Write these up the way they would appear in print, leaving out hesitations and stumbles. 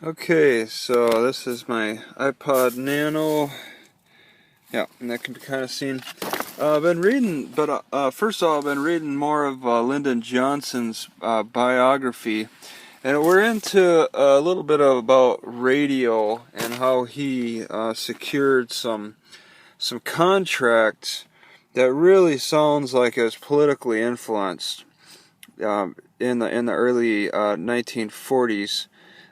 Okay, so this is my iPod Nano. Yeah, and that can be kind of seen. I've been reading, but first of all, I've been reading more of Lyndon Johnson's biography, and we're into a little bit about radio and how he secured some contracts that really sounds like it was politically influenced in the early 1940s.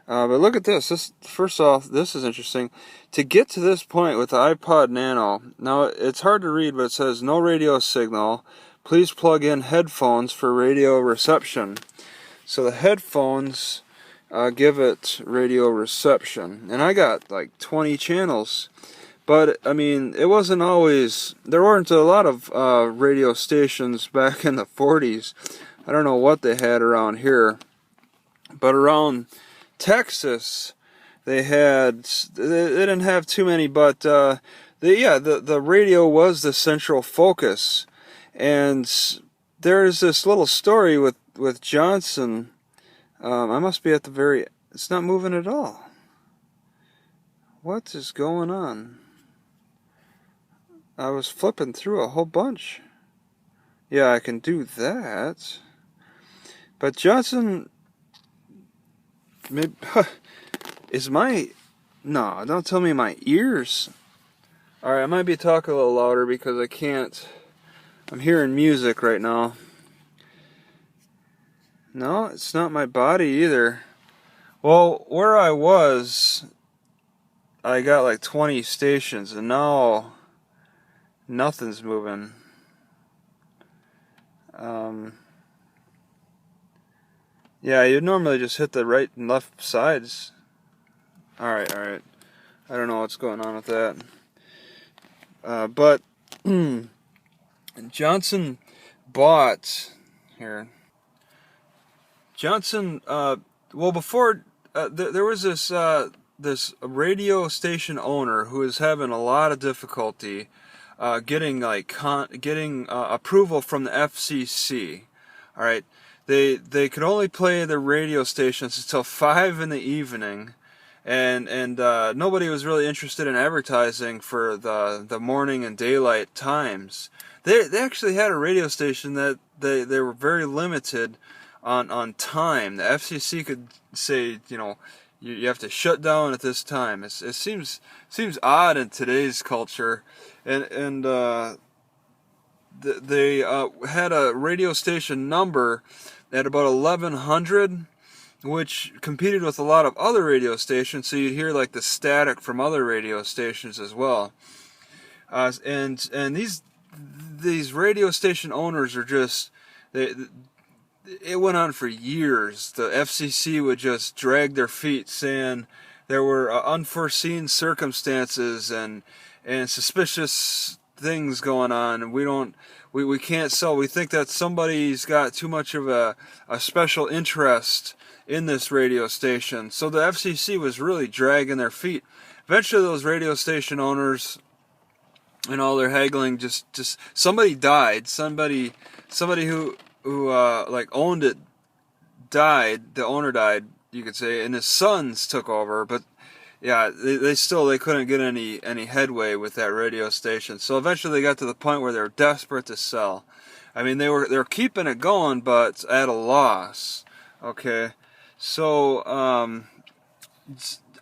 But look at this. First off, this is interesting. To get to this point with the iPod Nano, now it's hard to read, but it says no radio signal. Please plug in headphones for radio reception. So the headphones give it radio reception, and I got like 20 channels. But I mean, it wasn't always. There weren't a lot of radio stations back in the 40s. I don't know what they had around here, but around Texas, they didn't have too many, but the radio was the central focus. And there's this little story with Johnson. I must be at the very. It's not moving at all. What is going on? I was flipping through a whole bunch. Yeah, I can do that. But Johnson. Maybe, no, don't tell me my ears. Alright, I might be talking a little louder because I can't. I'm hearing music right now. No, it's not my body either. Well, where I was, I got like 20 stations, and now nothing's moving. Yeah, you'd normally just hit the right and left sides. Alright. I don't know what's going on with that. But Johnson bought here. Johnson, before there was this radio station owner who was having a lot of difficulty getting approval from the FCC. All right. They could only play the radio stations until 5 in the evening, and nobody was really interested in advertising for the morning and daylight times. They actually had a radio station that they were very limited on time. The FCC could say, you have to shut down at this time. It seems odd in today's culture, and they had a radio station number at about 1100, which competed with a lot of other radio stations, so you'd hear like the static from other radio stations as well. And these radio station owners are just, it went on for years. The FCC would just drag their feet, saying there were unforeseen circumstances and suspicious things going on, and we can't sell. We think that somebody's got too much of a special interest in this radio station. So the FCC was really dragging their feet. Eventually those radio station owners and all their haggling, just somebody died. Somebody who owned it died. The owner died, you could say, and his sons took over, but yeah, they couldn't get any headway with that radio station. So eventually they got to the point where they were desperate to sell. I mean, they were keeping it going, but at a loss. Okay, so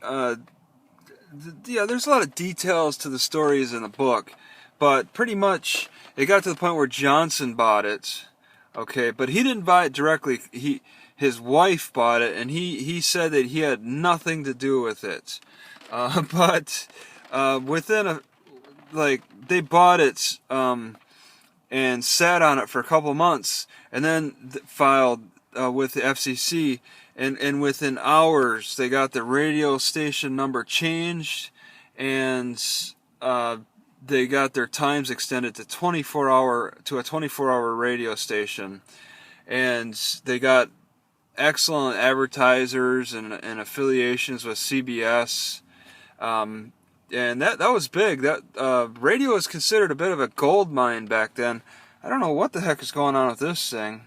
there's a lot of details to the stories in the book, but pretty much it got to the point where Johnson bought it. Okay, but he didn't buy it directly. His wife bought it, and he said that he had nothing to do with it. But within they bought it and sat on it for a couple months, and then filed with the FCC, and within hours they got the radio station number changed, and they got their times extended to a 24-hour radio station, and they got excellent advertisers and affiliations with CBS, and that was big. That radio was considered a bit of a gold mine back then. I don't know what the heck is going on with this thing,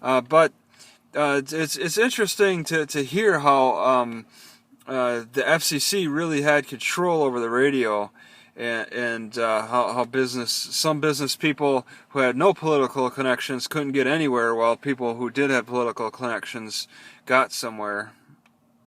but it's interesting to hear how the FCC really had control over the radio, and how some business people who had no political connections couldn't get anywhere, while people who did have political connections got somewhere.